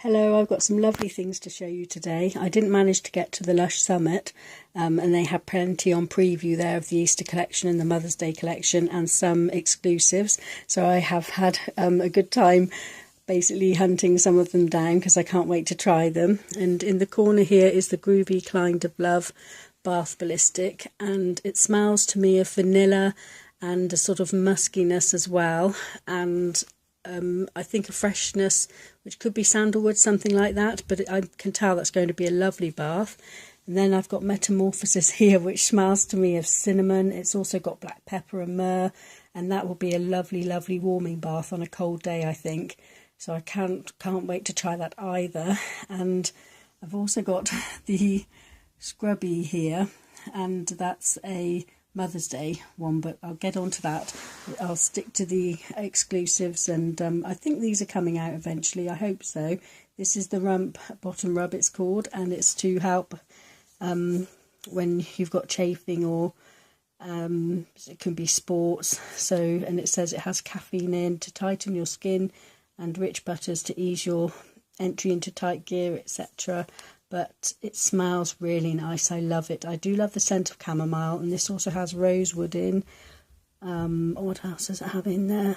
Hello, I've got some lovely things to show you today. I didn't manage to get to the Lush Summit, and they had plenty on preview there of the Easter collection and the Mother's Day collection and some exclusives. So I have had a good time basically hunting some of them down because I can't wait to try them. And in the corner here is the Groovy Kind of Love Bath Ballistic, and it smells to me of vanilla and a sort of muskiness as well, and I think a freshness which could be sandalwood, something like that, but I can tell that's going to be a lovely bath. And then I've got Metamorphosis here, which smells to me of cinnamon. It's also got black pepper and myrrh, and that will be a lovely warming bath on a cold day, I think. So I can't wait to try that either. And I've also got the Scrubby here, and that's a Mother's Day one, but I'll get on to that. I'll stick to the exclusives, and I think these are coming out eventually. I hope so. This is the Rump Bottom Rub, it's called, and it's to help when you've got chafing or it can be sports. So, and it says it has caffeine in to tighten your skin and rich butters to ease your entry into tight gear, etc. But it smells really nice. I love it. I do love the scent of chamomile, and this also has rosewood in. What else does it have in there?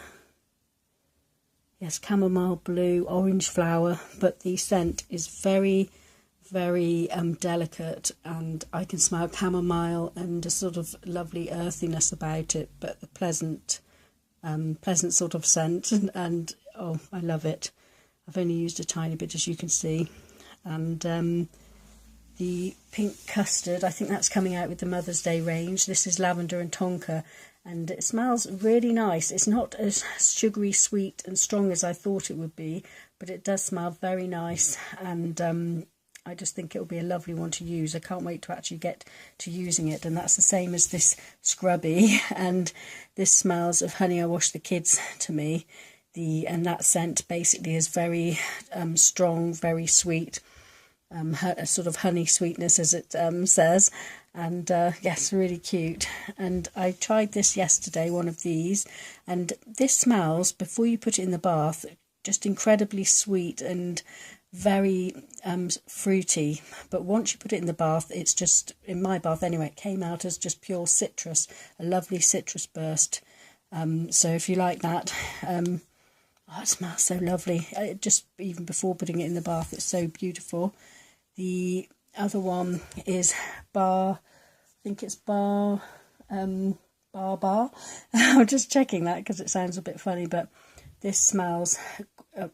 Yes, chamomile, blue, orange flower, but the scent is very delicate, and I can smell chamomile and a sort of lovely earthiness about it, but the pleasant sort of scent, and oh, I love it. I've only used a tiny bit, as you can see. And the pink custard, I think that's coming out with the Mother's Day range. This is lavender and tonka, and it smells really nice. It's not as sugary, sweet and strong as I thought it would be, but it does smell very nice, and I just think it will be a lovely one to use. I can't wait to actually get to using it. And that's the same as this Scrubby, and this smells of Honey I Wash the Kids to me. And that scent basically is very strong, very sweet, a sort of honey sweetness, as it says, and yes, really cute. And I tried this yesterday, one of these, and this smells, before you put it in the bath, just incredibly sweet and very fruity, but once you put it in the bath, it's just, in my bath anyway, it came out as just pure citrus, a lovely citrus burst. So if you like that, oh, it smells so lovely. Just even before putting it in the bath, it's so beautiful. The other one is I think it's Bar. I'm just checking that because it sounds a bit funny, but this smells,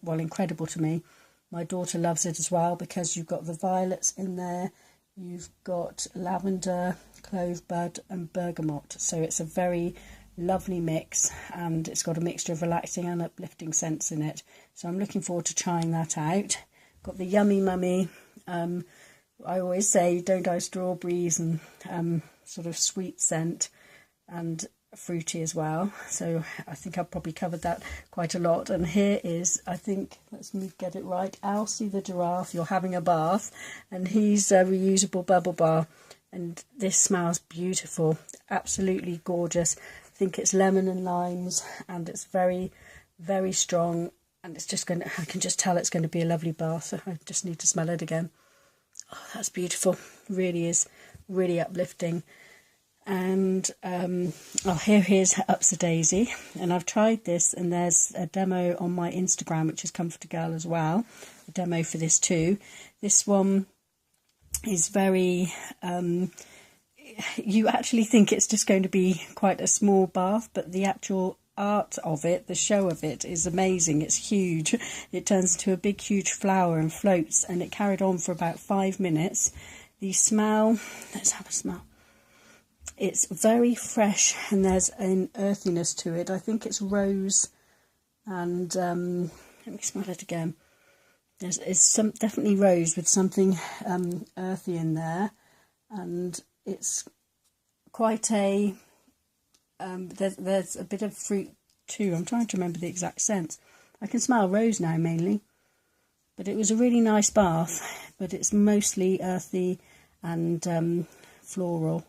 well, incredible to me. My daughter loves it as well because you've got the violets in there, you've got lavender, clove bud and bergamot. So it's a very lovely mix, and it's got a mixture of relaxing and uplifting scents in it. So I'm looking forward to trying that out. Got the Yummy Mummy. I always say don't I strawberries, and sort of sweet scent and fruity as well. So I think I've probably covered that quite a lot. And here is, I think, let's me get it right, Alcy the Giraffe, You're Having a Bath, and he's a reusable bubble bar, and this smells beautiful, absolutely gorgeous. I think it's lemon and limes, and it's very strong, and it's just I can just tell it's going to be a lovely bath. So I just need to smell it again. Oh, that's beautiful. Really is, really uplifting. And oh, here is Ups a Daisy, and I've tried this, and there's a demo on my Instagram, which is Comfort Girl as well, a demo for this too. This one is very you actually think it's just going to be quite a small bath, but the actual art of it, the show of it, is amazing. It's huge. It turns into a big huge flower and floats, and it carried on for about 5 minutes. The smell, let's have a smell. It's very fresh, and there's an earthiness to it. I think it's rose, and let me smell it again. It's some definitely rose with something earthy in there, and it's quite a there's a bit of fruit too. I'm trying to remember the exact scent. I can smell rose now mainly, but it was a really nice bath, but it's mostly earthy and floral.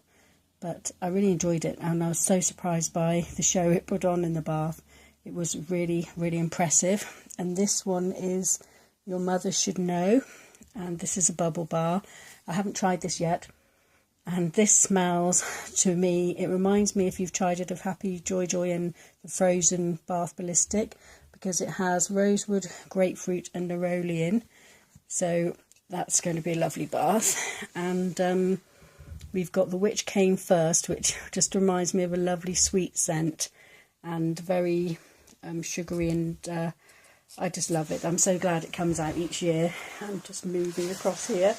But I really enjoyed it, and I was so surprised by the show it put on in the bath. It was really impressive. And this one is Your Mother Should Know, and this is a bubble bar. I haven't tried this yet, and this smells, to me, it reminds me, if you've tried it, of Happy Joy Joy and the frozen Bath Ballistic, because it has rosewood, grapefruit and neroli in. So that's going to be a lovely bath. And we've got the Which Came First, which just reminds me of a lovely sweet scent and very sugary, and I just love it. I'm so glad it comes out each year. I'm just moving across here.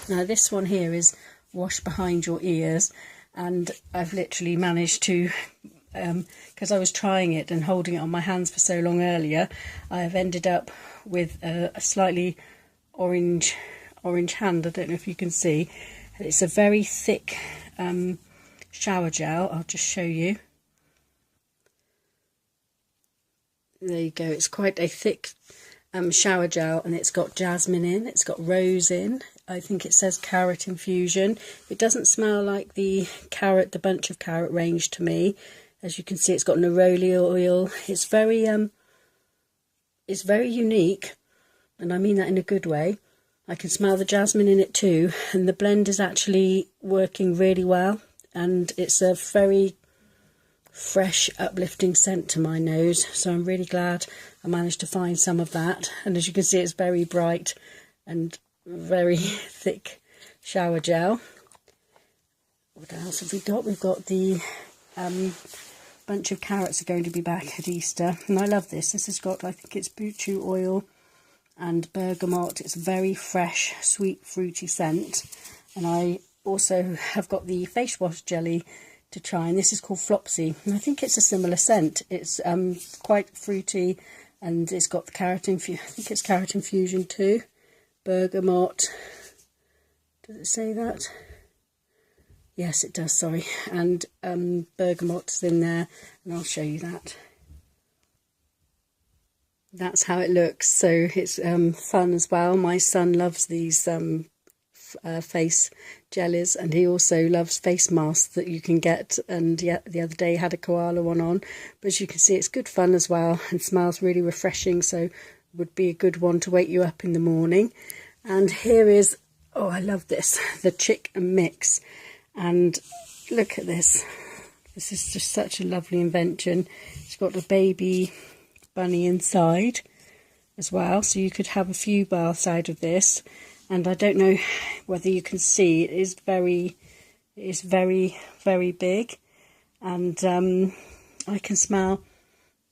Now this one here is Wash Behind Your Ears, and I've literally managed to, because I was trying it and holding it on my hands for so long earlier, I have ended up with a slightly orange hand. I don't know if you can see. It's a very thick shower gel. I'll just show you. There you go. It's quite a thick shower gel, and it's got jasmine in, it's got rose in. I think it says carrot infusion. It doesn't smell like the bunch of carrot range to me. As you can see, it's got neroli oil. It's very unique, and I mean that in a good way. I can smell the jasmine in it too, and the blend is actually working really well, and it's a very fresh, uplifting scent to my nose, so I'm really glad I managed to find some of that. And as you can see, it's very bright and very thick shower gel. What else have we got? We've got the bunch of carrots are going to be back at Easter, and I love this. This has got, I think it's buchu oil and bergamot. It's very fresh, sweet, fruity scent. And I also have got the face wash jelly to try, and this is called Flopsy, and I think it's a similar scent. It's quite fruity, and it's got the carrot infusion. I think it's carrot infusion too. Bergamot. Does it say that? Yes, it does, sorry. And bergamot's in there, and I'll show you that. That's how it looks. So it's fun as well. My son loves these face jellies, and he also loves face masks that you can get, and yeah, the other day had a koala one on. But as you can see, it's good fun as well, and smells really refreshing, so would be a good one to wake you up in the morning. And here is, oh, I love this, the Chick and Mix, and look at this. This is just such a lovely invention. It's got a baby bunny inside as well, so you could have a few baths out of this. And I don't know whether you can see, it is very, very big, and I can smell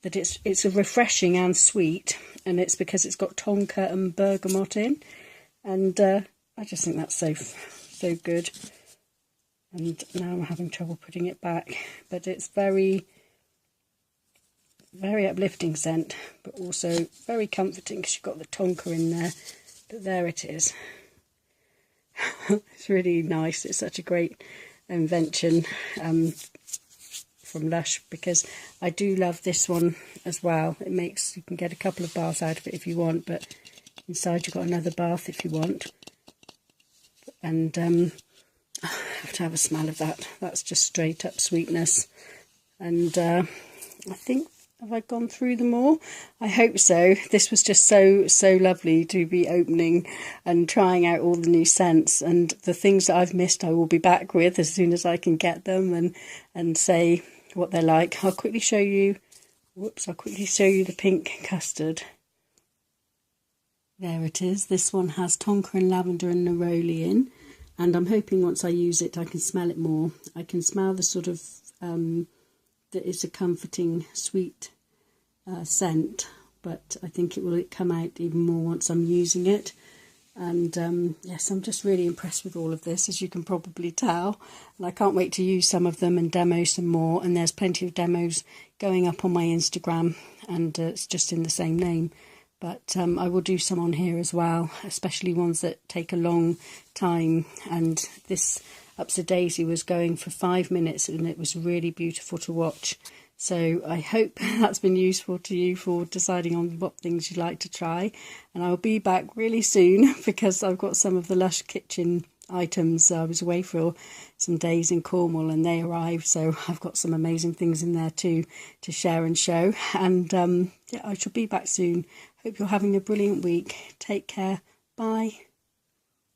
that it's a refreshing and sweet, and it's because it's got tonka and bergamot in, and I just think that's so good. And now I'm having trouble putting it back, but it's very uplifting scent, but also very comforting because you've got the tonka in there. But there it is. It's really nice. It's such a great invention from Lush, because I do love this one as well. It makes, you can get a couple of baths out of it if you want, but inside you've got another bath if you want. And I have to have a smell of that. That's just straight up sweetness. And I think, have I gone through them all? I hope so. This was just so lovely to be opening and trying out all the new scents, and the things that I've missed I will be back with as soon as I can get them and say what they're like. I'll quickly show you, I'll quickly show you the pink custard. There it is. This one has tonka and lavender and neroli in, and I'm hoping once I use it I can smell it more. I can smell the sort of that it's a comforting, sweet scent, but I think it will come out even more once I'm using it. And yes, I'm just really impressed with all of this, as you can probably tell, and I can't wait to use some of them and demo some more. And there's plenty of demos going up on my Instagram, and it's just in the same name, but I will do some on here as well, especially ones that take a long time. And this Ups a Daisy was going for 5 minutes, and it was really beautiful to watch. So I hope that's been useful to you for deciding on what things you'd like to try. And I'll be back really soon because I've got some of the Lush kitchen items. I was away for some days in Cornwall and they arrived, so I've got some amazing things in there too to share and show. And yeah, I shall be back soon. Hope you're having a brilliant week. Take care. Bye.